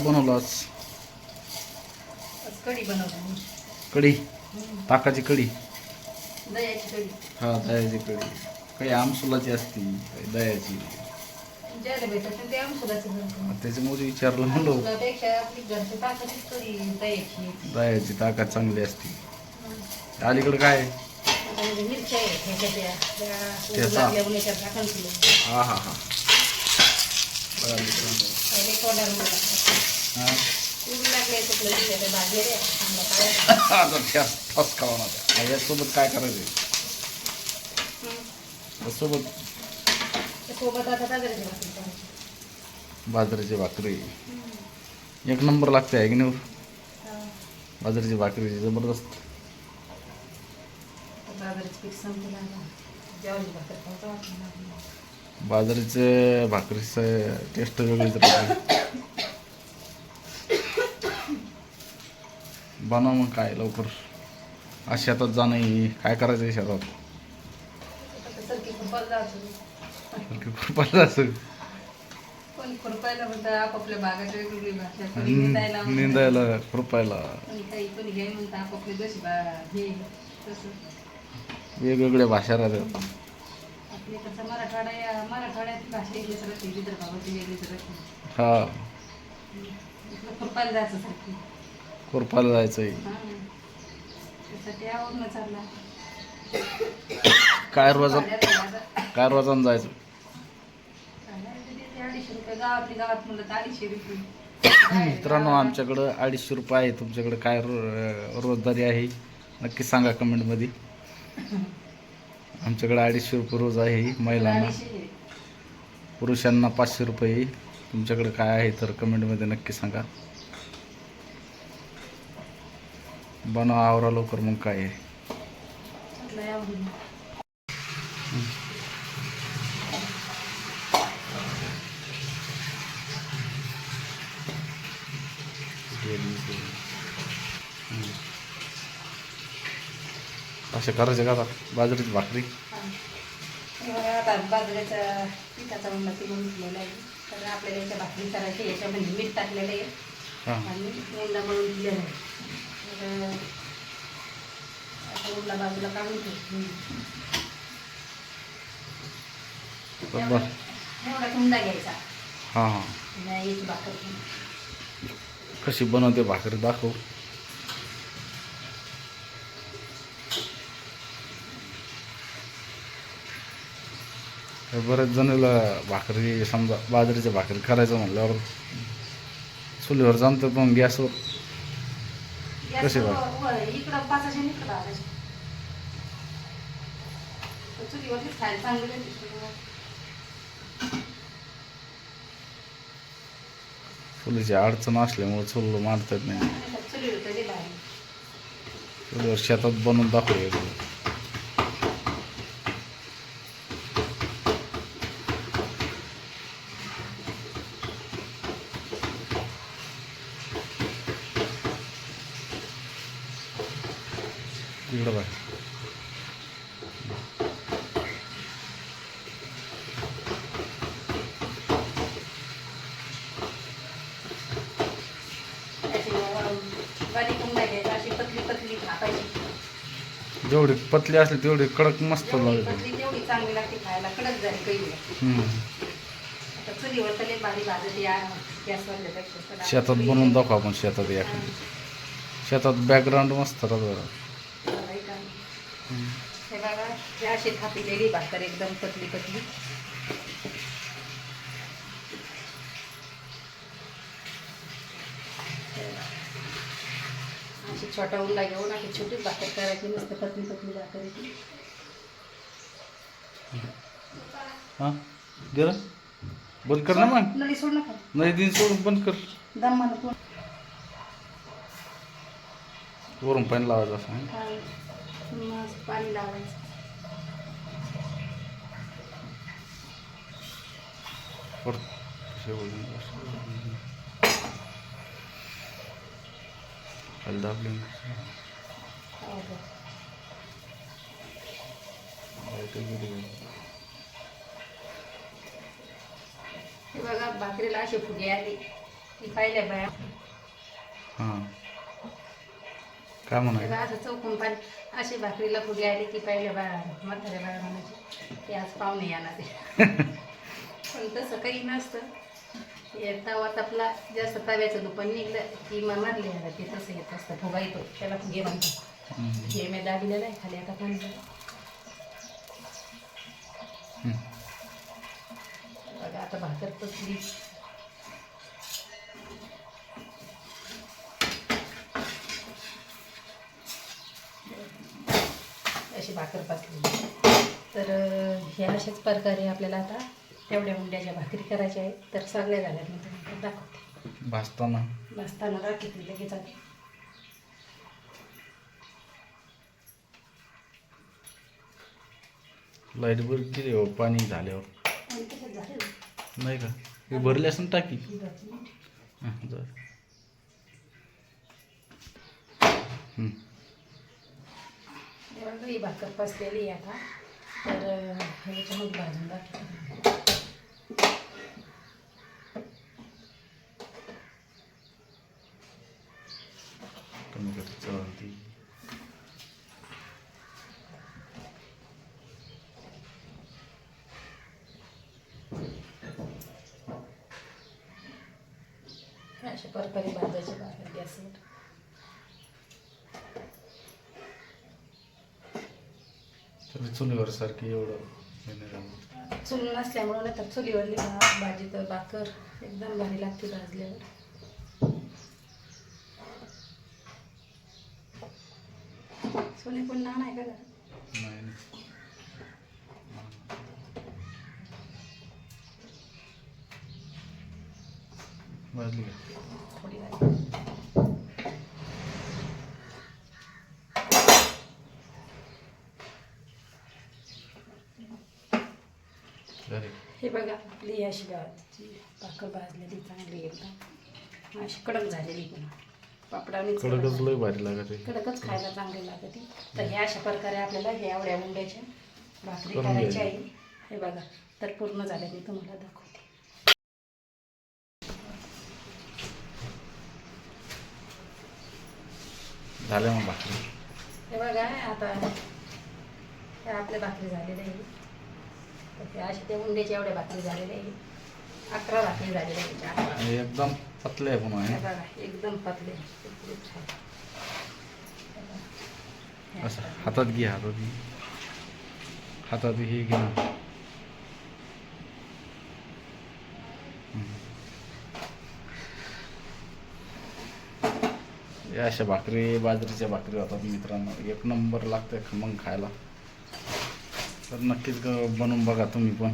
बनवलास कढी बनवली. कढी, ताकाची कढी. दह्याची कढी. हा, दह्याची कढी. काही आमसुलाची असती, काही दह्याची. ज्याला भेटत ते आमसुलाचं बनवतो. त्याच्यामुळे विचारलं म्हणलो. आमसुलापेक्षा आपली घरची ताकाची कढी दह्याची. दह्याची ताकात चांगली असती. अलीकडे काय आहे? त्यामध्ये मिरच्या आहेत ह्याच्या त्या ठेचा. लागल्या उन्हाच्या झाकण ठेवलं. हा हा हा. बघा मित्रांनो. पहिले कोरड्याला हा. उभी लागले कुठलं दिलं ते भाजले रे चांगला काढायचा. आता ठस खावा ना त्या. याच्यासोबत काय करायचं? त्यासोबत सोबत आता बाजरीची भाकरी करायची. बाजरीची भाकरी एक नंबर लागते आहे की नाही? हा. बाजरीची भाकरी जबरदस्त. बाजरीचं पीठ संपलं आता. ज्वारीची भाकर खायचं वाटलं नाही. बाजरीचे भाकरीचं टेस्ट वेगळीच राहते. बनव मग काय लवकर. आज शेतात जाणं आहे. काय करायचं आहे शेतात? आता सरकी खुरपायला जायचं. खुरपायला असं कोणी खुरपायला म्हणतं आपापल्या बागात वेगवेगळी भाषा. कोणी निंदायला म्हणतं. निंदायला खुरपायला कोणी काही कोणी घ्याय म्हणतं आपापली जशी हे तसं. वेगवेगळ्या भाषा राहतात. आपली कसं मराठवाड्यातली भाषा वेगळीच राहते. विदर्भावरची वेगळीच राहते. हा, इकडं खुरपायला जायचं सारखी. खुरपायला जायचं आहे. हां, त्यासाठी आवडणं चालला. काय रोजान जायचं? 250 रुपये गावातली गावात म्हणलं तर 250 रुपये. मित्रांनो, आमच्याकडं 250 रुपये आहे. तुमच्याकडे काय रोजदारी आहे नक्की सांगा कमेंटमध्ये. आमच्याकडे 250 रुपये रोज आहे महिलांना. 250. पुरुषांना 500 रुपये. तुमच्याकडे काय आहे तर कमेंटमध्ये नक्की सांगा. बनवा आवरा लवकर मग काय आहे. लय आवडलं. असं करायचं का आता बाजरीची भाकरी? आता बाजरीच्या पिठाचा म्हणलं ती म्हणून आहे. तर आपल्याला याच्या भाकरी करायची. याच्यामध्ये मीठ टाकलेलं आहे हां, आणि मेंदा म्हणून दिलेलं आहे. तर आता उरला बाजूला काढून ठेवू. बरं. एवढा हुंडा घ्यायचा. हां हां. याची भाकर कशी बनवते भाकरी दाखव. बरेच जणाला भाकरी समजा बाजरीच्या भाकरी करायचं म्हणल्यावर चुलीवर जमतं, पण गॅसवर कशी इकडं 500 इकडं 1000. चुलीवरती खायला चांगलं लागते. चुलीची अडचण असल्यामुळे चूल मांडता येत नाही. चुलीवर तरी बाहेर चुलीवर शेतात बनवून दाखवूया. इकडं बाय. बारीक हुंडा घ्यायचा. अशी पतली पतली थापायची. जेवढी पतली असली तेवढी कडक मस्त जेवढी लागते. पतली तेवढी चांगली लागते खायला. कडक झाली काही. आता चुलीवर तरी भारी भाजत या गॅसवरल्यापेक्षा. शेतात बनवून दाखव आपण. शेतात या शेतात बॅकग्राऊंड मस्त राहतं. हे बघा, हे अशी थापिलेली भाकर एकदम पतली पतली. अशी छोटा उंडा घेऊन अशी छोटीच भाकर करायची. मस्त पतली पतली भाकर येते. हां, गेलं बंद कर ना मग. नळी सोड नका. नाही दिन सोडून बंद कर. दमानं कोण वरून पाणी लावायचं असं. मस्त पाणी लावायचं. खाली दाबले. हे बघा भाकरीला अशी फुगे आली. ती पाहिल्या बाया हां काय म्हणाय तेव्हा असं चौकून पाणी अशी भाकरीला फुगे आली की पाहिल्या बाया म्हाताऱ्या बाया म्हणायची की आज पाहुणे येणार ते पण तसं काही नसतं हे तवा तपला जास्त तव्याचं दुकान निघलं की मग मारले याला ते तसं येत असतं फुगा येतो त्याला फुगे म्हणतात हे मी दाबलेलं आहे खाली आता पाणी बघा आता भाकर पसली अशी भाकर पासली तर ह्या अशाच प्रकारे आपल्याला आता तेवढ्या उंड्याच्या भाकरी करायच्या आहेत तर सगळ्या झाल्यात मी तुम्हाला दाखवते भाजताना भाजताना दाखवते लगेच आता लाईट बरी केली हो पाणी झाल्यावर आणि तसंच झालं नाही का हे भरले असं टाकी ही भाजी. हां जा बघा ही भाकर पसलेली आहे आता तर ह्याच्यामध्ये भाजून दाखवते टोमॅटो चालती अशा प्रकारे भाजायची भाकर गॅसवर तरी चुलीवर सारखी एवढं हे नाही झालं. चूल नसल्यामुळं नाही तर चुलीवरली भाजी तर भाकर एकदम भारी लागते भाजल्यावर चुली पण लहान आहे का घरात? नाही नाही. भाजली का थोडी भाजी झाली हे बघा आपली अशी भाजी भाकर भाजलेली चांगली एकदम अशी कडक झालेली पण पापडाने कडकच लय भारी लागत आहे कडकच खायला चांगली लागते तर ह्या अशा प्रकारे आपल्याला ह्या एवढ्या उंड्याच्या भाकरी करून करायच्या घ्यायची. आहे हे बघा तर पूर्ण झाल्या मी तुम्हाला दाखवते झाल्या मग भाकरी हे बघा आता ह्या आपल्या भाकरी झालेल्या आहे तर त्या अशा त्या उंड्याच्या एवढ्या भाकरी झालेल्या आहे 11 भाकरी झालेल्या आहे त्या 11. आणि एकदम पतले आहे पण हे आहे बघा एकदम पतले एकदम छान. हे असं हातात घे हातात हे घे ना या अशा भाकरी बाजरीच्या भाकरी होतात मित्रांनो एक नंबर लागते मग खायला तर नक्कीच बनवून बघा तुम्ही पण